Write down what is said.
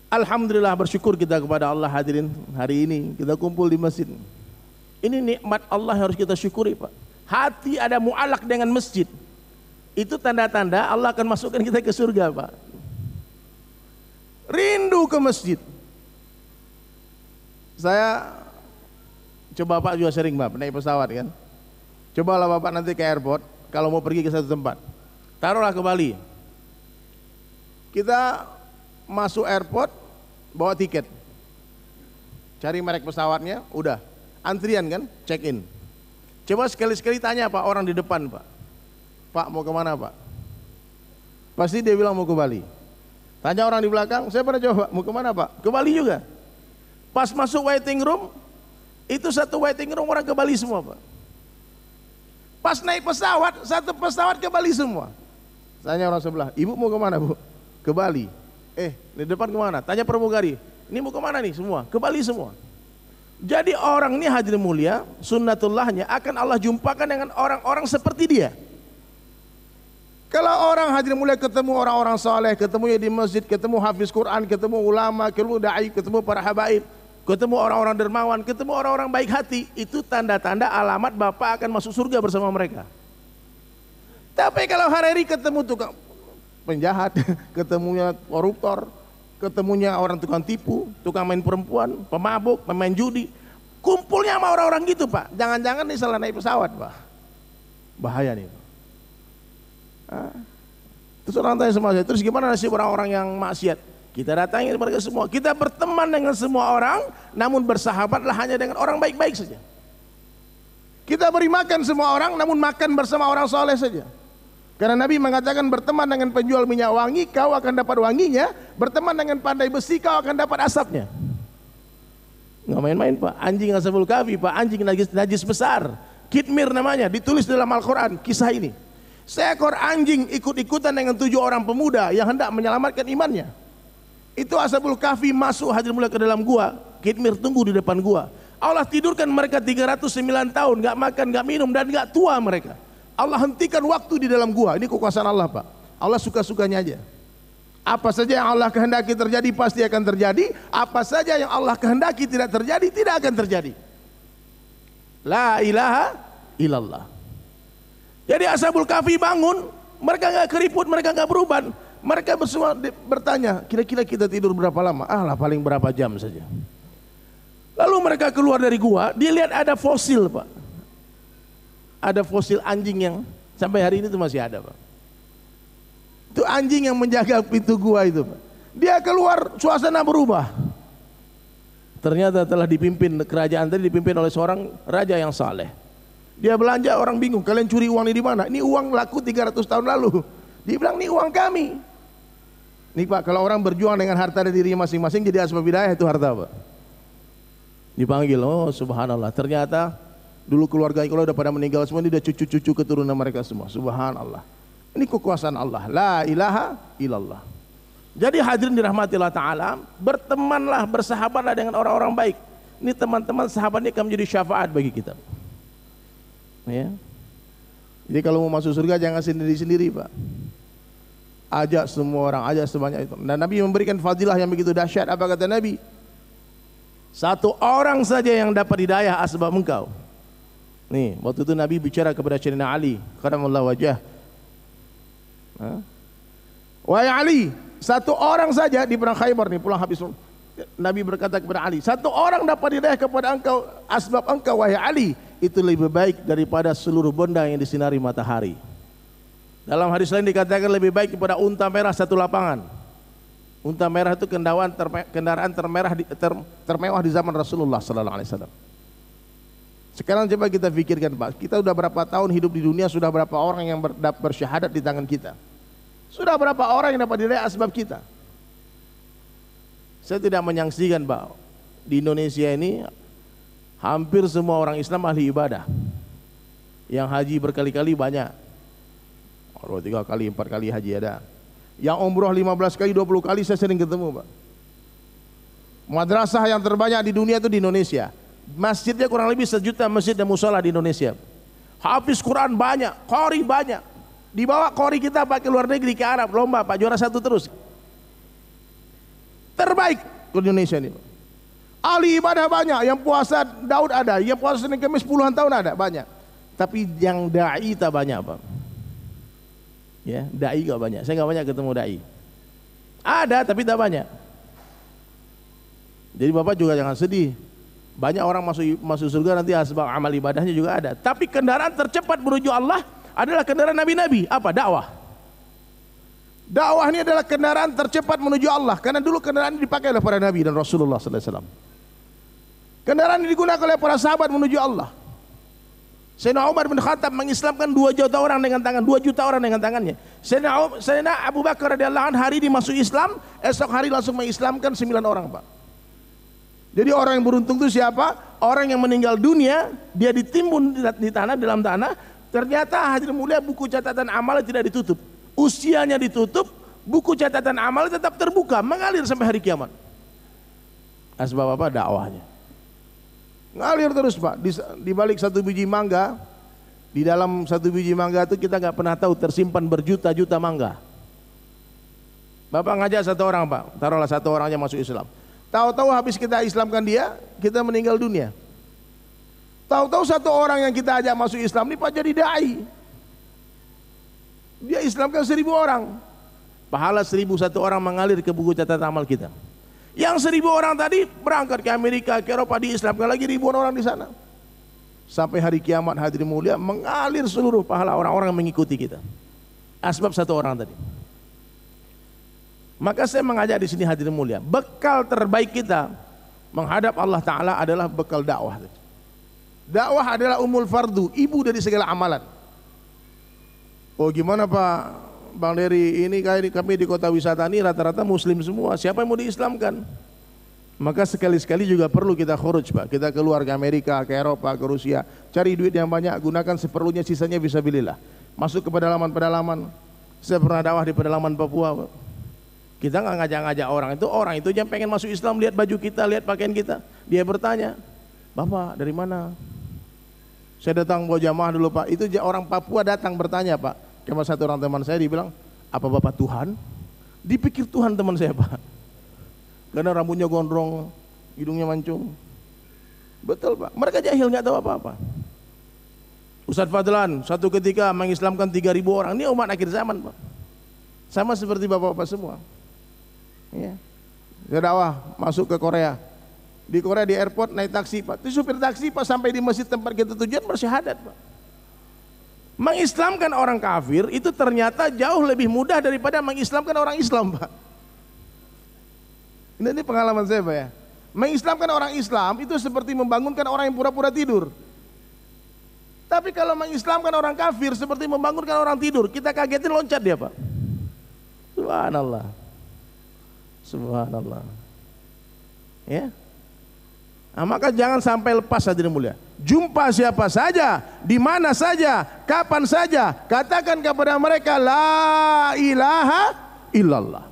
Alhamdulillah, bersyukur kita kepada Allah hadirin, hari ini kita kumpul di masjid. Ini nikmat Allah yang harus kita syukuri, Pak. Hati ada mu'alak dengan masjid, itu tanda-tanda Allah akan masukkan kita ke surga, Pak. Rindu ke masjid. Saya coba, Pak juga sering, Pak, naik pesawat kan. Cobalah Bapak nanti ke airport, kalau mau pergi ke satu tempat, taruhlah ke Bali. Kita masuk airport, bawa tiket, cari merek pesawatnya, udah antrian kan, check in. Coba sekali-sekali tanya Pak orang di depan, Pak mau kemana Pak? Pasti dia bilang mau ke Bali. Tanya orang di belakang, saya pernah coba, mau kemana Pak? Ke Bali juga. Pas masuk waiting room, itu satu waiting room orang ke Bali semua, Pak. Pas naik pesawat, satu pesawat ke Bali semua. Tanya orang sebelah, ibu mau kemana Bu? Ke Bali. Di depan kemana? Tanya pramugari, ini mau kemana nih semua? Ke Bali semua. Jadi orang ini hadirin mulia, sunnatullahnya akan Allah jumpakan dengan orang-orang seperti dia. Kalau orang hadirin mulia ketemu orang-orang saleh, ketemunya di masjid, ketemu hafiz Quran, ketemu ulama, ketemu dai, ketemu para habaib, ketemu orang-orang dermawan, ketemu orang-orang baik hati, itu tanda-tanda alamat Bapak akan masuk surga bersama mereka. Tapi kalau hari-hari ketemu tukang penjahat, ketemunya koruptor, ketemunya orang tukang tipu, tukang main perempuan, pemabuk, pemain judi, kumpulnya sama orang-orang gitu, Pak. Jangan-jangan nih salah naik pesawat, Pak. Bahaya nih, Pak. Terus orang tanya sama saya, terus gimana nasib orang-orang yang maksiat? Kita datangi mereka semua, kita berteman dengan semua orang, namun bersahabatlah hanya dengan orang baik-baik saja. Kita beri makan semua orang, namun makan bersama orang soleh saja. Karena Nabi mengatakan, berteman dengan penjual minyak wangi, kau akan dapat wanginya. Berteman dengan pandai besi, kau akan dapat asapnya. Nggak main-main, Pak. Anjing Ashabul Kahfi, Pak, anjing najis besar, Kitmir namanya, ditulis dalam Al-Quran kisah ini. Seekor anjing ikut-ikutan dengan 7 orang pemuda yang hendak menyelamatkan imannya. Itu Ashabul Kahfi masuk hadirin mulia ke dalam gua. Kitmir tunggu di depan gua. Allah tidurkan mereka 309 tahun, nggak makan, nggak minum, dan nggak tua mereka. Allah hentikan waktu di dalam gua. Ini kekuasaan Allah, Pak. Allah suka-sukanya aja. Apa saja yang Allah kehendaki terjadi pasti akan terjadi. Apa saja yang Allah kehendaki tidak terjadi, tidak akan terjadi. La ilaha illallah. Jadi Ashabul Kahfi bangun, mereka nggak keriput, mereka nggak beruban. Mereka semua bertanya, kira-kira kita tidur berapa lama? Lah paling berapa jam saja. Lalu mereka keluar dari gua, dia lihat ada fosil, Pak. Ada fosil anjing yang sampai hari ini itu masih ada, Pak. Itu anjing yang menjaga pintu gua itu, Pak. Dia keluar, suasana berubah. Ternyata telah dipimpin, kerajaan tadi dipimpin oleh seorang raja yang saleh. Dia belanja, orang bingung, kalian curi uang ini di mana? Ini uang laku 300 tahun lalu. Dia bilang, ini uang kami. Nih Pak, kalau orang berjuang dengan harta dari dirinya masing-masing, jadi asbab hidayah itu harta, Pak. Dipanggil, oh subhanallah, ternyata dulu keluarga kalau udah pada meninggal semua, ini udah cucu-cucu keturunan mereka semua. Subhanallah. Ini kekuasaan Allah. La ilaha illallah. Jadi hadirin dirahmati Allah Ta'ala, bertemanlah, bersahabatlah dengan orang-orang baik. Ini teman-teman sahabat ini akan menjadi syafaat bagi kita. Ya. Jadi kalau mau masuk surga jangan sendiri-sendiri, Pak. Ajak semua orang, ajak sebanyak itu. Dan Nabi memberikan fadilah yang begitu dahsyat. Apa kata Nabi? 1 orang saja yang dapat hidayah asbab engkau. Nih, waktu itu Nabi bicara kepada Sayyidina Ali, karamallahu wajah. Wahai Ali, 1 orang saja di perang Khaybar nih, pulang habis. Nabi berkata kepada Ali, 1 orang dapat hidayah kepada engkau, asbab engkau wahai Ali, itu lebih baik daripada seluruh benda yang disinari matahari. Dalam hadis lain dikatakan lebih baik daripada unta merah 1 lapangan. Unta merah itu kendaraan termewah di zaman Rasulullah sallallahu alaihi wasallam. Sekarang coba kita pikirkan, Pak, kita sudah berapa tahun hidup di dunia, sudah berapa orang yang bersyahadat di tangan kita? Sudah berapa orang yang dapat hidayah asbab kita? Saya tidak menyaksikan, Pak, di Indonesia ini hampir semua orang Islam ahli ibadah. Yang haji berkali-kali banyak. 3 kali, 4 kali haji ada. Yang umroh 15 kali, 20 kali saya sering ketemu, Pak. Madrasah yang terbanyak di dunia itu di Indonesia. Masjidnya kurang lebih 1 juta masjid dan musola di Indonesia. Hafiz Quran banyak, qori banyak. Dibawa qori kita Pak ke luar negeri, ke Arab, lomba Pak, juara 1 terus. terbaik di Indonesia ini. Ahli ibadah banyak, yang puasa Daud ada, yang puasa Senin Kamis puluhan tahun ada, banyak. Tapi yang dai tak banyak, Pak. Ya, dai gak banyak. Saya gak banyak ketemu dai. Ada tapi tak banyak. Jadi Bapak juga jangan sedih. Banyak orang masuk surga nanti sebab amal ibadahnya juga ada. Tapi kendaraan tercepat menuju Allah adalah kendaraan nabi-nabi. Apa? Dakwah. Dakwah ini adalah kendaraan tercepat menuju Allah. Karena dulu kendaraan ini dipakai oleh para nabi dan Rasulullah SAW. Kendaraan ini digunakan oleh para sahabat menuju Allah. Sayyidina Umar bin Khattab mengislamkan 2 juta orang dengan tangan, 2 juta orang dengan tangannya. Sayyidina Abu Bakar radhiyallahu anhu hari ini masuk Islam, esok hari langsung mengislamkan 9 orang, Pak. Jadi orang yang beruntung itu siapa? Orang yang meninggal dunia, dia ditimbun di tanah, dalam tanah, ternyata hadirin mulia buku catatan amal tidak ditutup. Usianya ditutup, buku catatan amal tetap terbuka, mengalir sampai hari kiamat. Sebab apa? Dakwahnya. Ngalir terus, Pak. Di balik 1 biji mangga, di dalam 1 biji mangga itu kita nggak pernah tahu tersimpan berjuta-juta mangga. Bapak ngajak 1 orang, Pak. Taruhlah 1 orangnya masuk Islam. Tahu-tahu habis kita Islamkan dia, kita meninggal dunia. Tahu-tahu 1 orang yang kita ajak masuk Islam ini Pak jadi dai. Dia Islamkan 1000 orang. Pahala 1001 orang mengalir ke buku catatan amal kita. Yang 1000 orang tadi berangkat ke Amerika, ke Eropa, diislamkan lagi ribuan orang di sana. Sampai hari kiamat hadirin mulia mengalir seluruh pahala orang-orang yang mengikuti kita. Asbab 1 orang tadi. Maka saya mengajak di sini hadirin mulia, bekal terbaik kita menghadap Allah Ta'ala adalah bekal dakwah. Dakwah adalah umul fardu, ibu dari segala amalan. Oh gimana Pak Bang Dery, ini kami di kota wisata ini rata-rata muslim semua, siapa yang mau diislamkan? Maka sekali-sekali juga perlu kita khuruj, Pak. Kita keluar ke Amerika, ke Eropa, ke Rusia, cari duit yang banyak, gunakan seperlunya, sisanya fisabilillah. Masuk ke pedalaman-pedalaman. Saya pernah dakwah di pedalaman Papua, Pak. Kita nggak ngajak-ngajak orang itu yang pengen masuk Islam, lihat baju kita, lihat pakaian kita. Dia bertanya, Bapak dari mana? Saya datang bawa jamaah dulu, Pak. Itu orang Papua datang bertanya, Pak. Cuma 1 orang teman saya dibilang, apa Bapak Tuhan? Dipikir Tuhan teman saya, Pak. Karena rambutnya gondrong, hidungnya mancung. Betul, Pak. Mereka jahil, nggak tahu apa-apa. Ustadz Fadlan satu ketika mengislamkan 3.000 orang. Ini umat akhir zaman, Pak. Sama seperti bapak-bapak semua. Ya. Saya dakwah masuk ke Korea. Di Korea di airport naik taksi, Pak. Itu supir taksi, Pak, sampai di masjid tempat kita tujuan bersyahadat, Pak. Mengislamkan orang kafir itu ternyata jauh lebih mudah daripada mengislamkan orang Islam, Pak. Ini pengalaman saya, Pak, ya. Mengislamkan orang Islam itu seperti membangunkan orang yang pura-pura tidur. Tapi kalau mengislamkan orang kafir seperti membangunkan orang tidur, kita kagetin loncat dia, Pak. Subhanallah. Subhanallah. Ya. Nah, maka jangan sampai lepas hadirin mulia. Jumpa siapa saja, di mana saja, kapan saja, katakan kepada mereka la ilaha illallah.